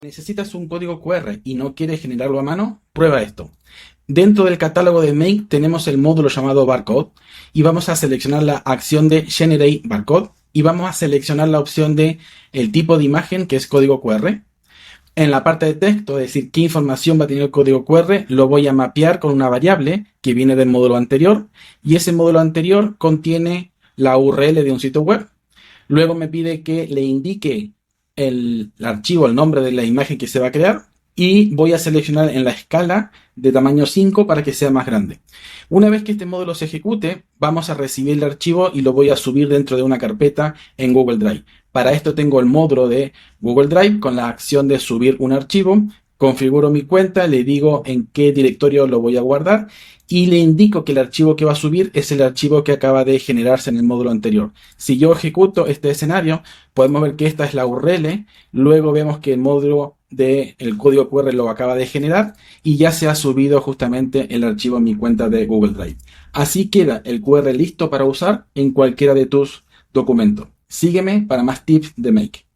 ¿Necesitas un código QR y no quieres generarlo a mano? Prueba esto. Dentro del catálogo de Make tenemos el módulo llamado Barcode y vamos a seleccionar la acción de Generate Barcode y vamos a seleccionar la opción de el tipo de imagen que es código QR. En la parte de texto, es decir, qué información va a tener el código QR, lo voy a mapear con una variable que viene del módulo anterior y ese módulo anterior contiene la URL de un sitio web. Luego me pide que le indique el archivo, el nombre de la imagen que se va a crear y voy a seleccionar en la escala de tamaño 5 para que sea más grande. Una vez que este módulo se ejecute, vamos a recibir el archivo y lo voy a subir dentro de una carpeta en Google Drive. Para esto tengo el módulo de Google Drive con la acción de subir un archivo. Configuro mi cuenta, le digo en qué directorio lo voy a guardar y le indico que el archivo que va a subir es el archivo que acaba de generarse en el módulo anterior. Si yo ejecuto este escenario, podemos ver que esta es la URL, luego vemos que el módulo del código QR lo acaba de generar y ya se ha subido justamente el archivo en mi cuenta de Google Drive. Así queda el QR listo para usar en cualquiera de tus documentos. Sígueme para más tips de Make.